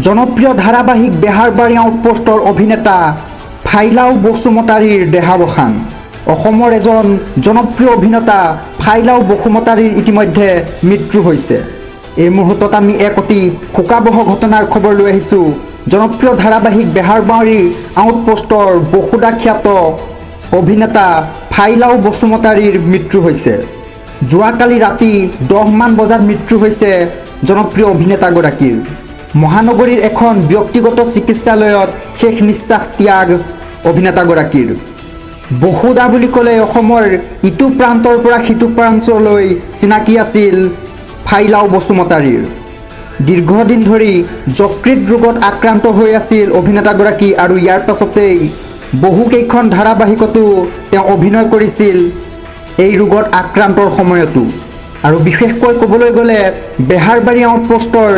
জনপ্ৰিয় ধাৰাবাহিক বেহাৰবাৰী আউটপোষ্টৰ অভিনেতা ফাইলাও বসুমতাৰীৰ দেহাৱসান। অসমৰ এজন জনপ্ৰিয় অভিনেতা ফাইলাও বসুমতাৰীৰ ইতিমধ্যে মৃত্যু হৈছে। এই মুহূৰ্তত আমি এক অতি শোকাবহ ঘটনাৰ খবৰ লৈ আহিছোঁ। জনপ্ৰিয় ধাৰাবাহিক বেহাৰবাৰী আউটপোষ্টৰ বসুদাখ্যাত অভিনেতা ফাইলাও বসুমতাৰীৰ মৃত্যু হৈছে। যোৱাকালি ৰাতি 10 মান বজাত মৃত্যু হৈছে জনপ্ৰিয় অভিনেতাগৰাকীৰ। মহানগৰীৰ এখন ব্যক্তিগত চিকিৎসালয়ত শেষ নিশ্বাস ত্যাগ অভিনেতাগৰাকীৰ। বসুদা বুলি ক'লে অসমৰ ইটো প্ৰান্তৰ পৰা সিটো প্ৰান্তলৈ চিনাকি আছিল ফাইলাও বসুমতাৰীৰ। দীৰ্ঘদিন ধৰি যকৃত ৰোগত আক্ৰান্ত হৈ আছিল অভিনেতাগৰাকী আৰু ইয়াৰ পাছতেই বহুকেইখন ধাৰাবাহিকতো তেওঁ অভিনয় কৰিছিল এই ৰোগত আক্ৰান্তৰ সময়তো। আৰু বিশেষকৈ ক'বলৈ গ'লে বেহাৰবাৰী আউটপোষ্টৰ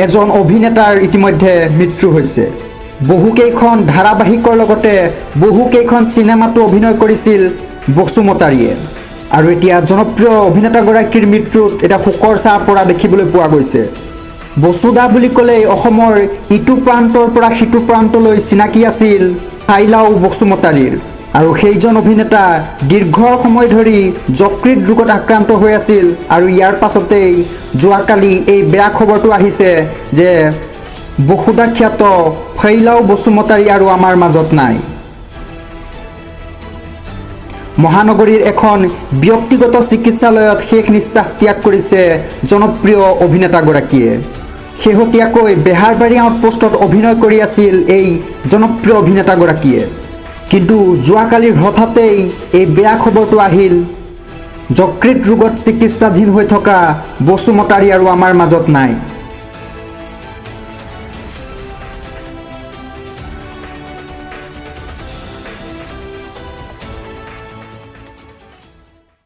এজন অভিনেতাৰ ইতিমধ্যে মৃত্যু হৈছে। বহুকেইখন ধাৰাবাহিকৰ লগতে বহুকেইখন চিনেমাতো অভিনয় কৰিছিল বসুমতাৰীয়ে। আৰু এতিয়া জনপ্ৰিয় অভিনেতাগৰাকীৰ মৃত্যুত এটা শোকৰ ছাঁ পৰা দেখিবলৈ পোৱা গৈছে। বসুদা বুলি ক'লেই অসমৰ ইটো প্ৰান্তৰ পৰা সিটো প্ৰান্তলৈ চিনাকি আছিল ফাইলাও বসুমতাৰীৰ। আৰু সেইজন অভিনেতা দীৰ্ঘ সময় ধৰি যকৃত ৰোগত আক্ৰান্ত হৈ আছিল। আৰু ইয়াৰ পাছতেই যোৱাকালি এই বেয়া খবৰটো আহিছে যে বসুদাখ্যাত ফাইলাও বসুমতাৰী আৰু আমাৰ মাজত নাই। মহানগৰীৰ এখন ব্যক্তিগত চিকিৎসালয়ত শেষ নিশ্বাস ত্যাগ কৰিছে জনপ্ৰিয় অভিনেতাগৰাকীয়ে। শেহতীয়াকৈ বেহাৰবাৰী আউটপোষ্টত অভিনয় কৰি আছিল এই জনপ্ৰিয় অভিনেতাগৰাকীয়ে। কিন্তু যোৱাকালিৰ হঠাতেই এই বেয়া খবৰটো আহিল, যকৃত ৰোগত চিকিৎসাধীন হৈ থকা বসুমতাৰী আৰু আমাৰ মাজত নাই।